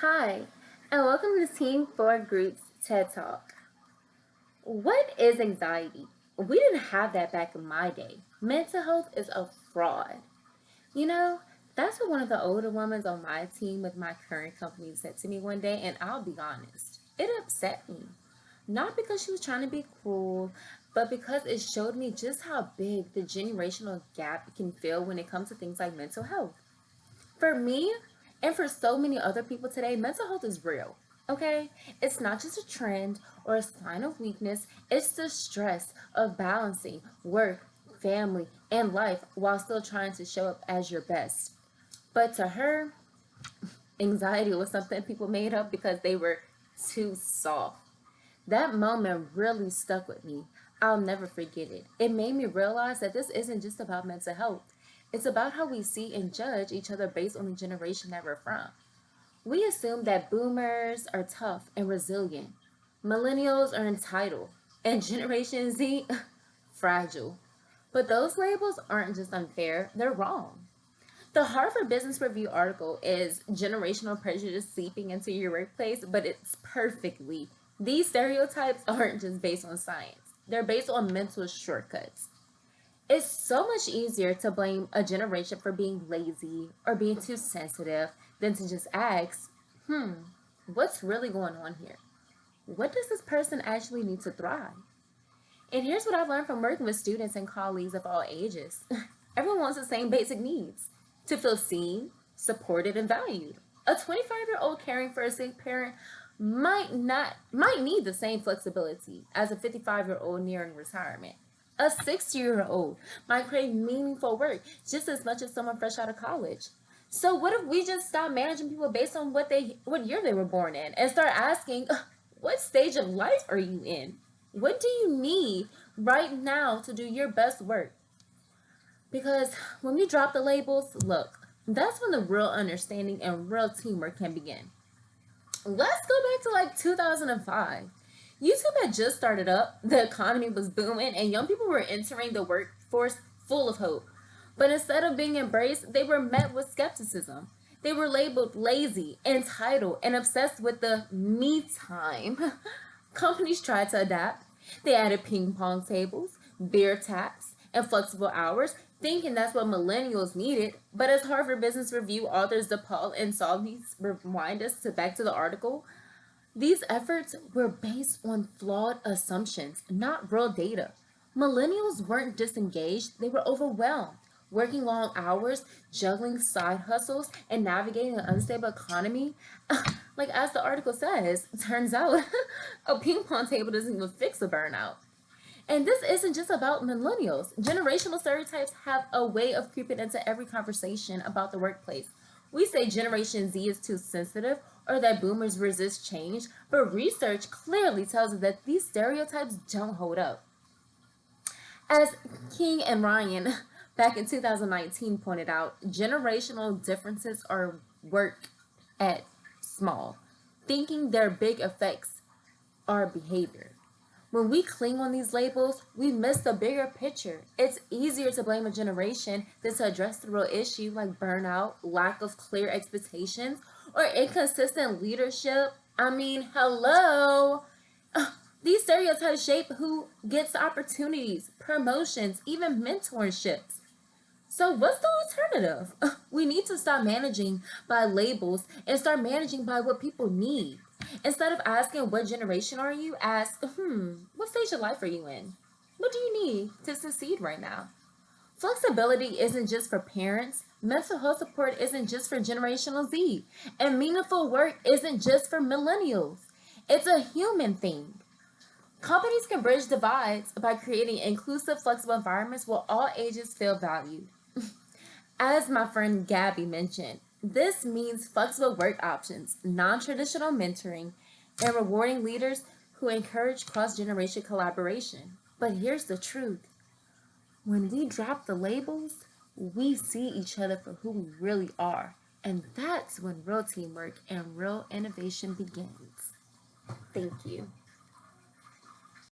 Hi, and welcome to Team 4 Group's TED Talk. What is anxiety? We didn't have that back in my day. Mental health is a fraud. You know, that's what one of the older women on my team with my current company said to me one day, and I'll be honest, it upset me. Not because she was trying to be cruel, but because it showed me just how big the generational gap can feel when it comes to things like mental health. For me, and for so many other people today, mental health is real. Okay? It's not just a trend or a sign of weakness, it's the stress of balancing work, family, and life while still trying to show up as your best. But to her, anxiety was something people made up because they were too soft. That moment really stuck with me. I'll never forget it. It made me realize that this isn't just about mental health. It's about how we see and judge each other based on the generation that we're from. We assume that boomers are tough and resilient, millennials are entitled, and Generation Z, fragile. But those labels aren't just unfair, they're wrong. The Harvard Business Review article is generational prejudice seeping into your workplace, but it's perfectly. These stereotypes aren't just based on science, they're based on mental shortcuts. It's so much easier to blame a generation for being lazy or being too sensitive than to just ask, what's really going on here? What does this person actually need to thrive? And here's what I've learned from working with students and colleagues of all ages. Everyone wants the same basic needs: to feel seen, supported, and valued. A 25-year-old caring for a sick parent might need the same flexibility as a 55-year-old nearing retirement. A 60-year-old might crave meaningful work just as much as someone fresh out of college. So what if we just stop managing people based on what year they were born in and start asking, what stage of life are you in? What do you need right now to do your best work? Because when we drop the labels, look, that's when the real understanding and real teamwork can begin. Let's go back to like 2005. YouTube had just started up, the economy was booming, and young people were entering the workforce full of hope. But instead of being embraced, they were met with skepticism. They were labeled lazy, entitled, and obsessed with the me time. Companies tried to adapt. They added ping pong tables, beer taps, and flexible hours, thinking that's what millennials needed. But as Harvard Business Review authors DePaul and Salvis rewind us back to the article, these efforts were based on flawed assumptions, not real data. Millennials weren't disengaged, they were overwhelmed, working long hours, juggling side hustles, and navigating an unstable economy. Like as the article says, turns out a ping pong table doesn't even fix a burnout. And this isn't just about millennials. Generational stereotypes have a way of creeping into every conversation about the workplace. We say Generation Z is too sensitive or that boomers resist change, but research clearly tells us that these stereotypes don't hold up. As King and Ryan back in 2019 pointed out, generational differences are work at small, thinking their big effects our behavior. When we cling on these labels, we miss the bigger picture. It's easier to blame a generation than to address the real issue like burnout, lack of clear expectations, or inconsistent leadership. I mean, hello. These stereotypes shape who gets opportunities, promotions, even mentorships. So, what's the alternative? We need to stop managing by labels and start managing by what people need. Instead of asking, what generation are you? Ask, what stage of life are you in? What do you need to succeed right now? Flexibility isn't just for parents, mental health support isn't just for Generational Z, and meaningful work isn't just for millennials. It's a human thing. Companies can bridge divides by creating inclusive, flexible environments where all ages feel valued. As my friend Gabby mentioned, this means flexible work options, non traditional mentoring, and rewarding leaders who encourage cross generation collaboration. But here's the truth: when we drop the labels, we see each other for who we really are. And that's when real teamwork and real innovation begins. Thank you.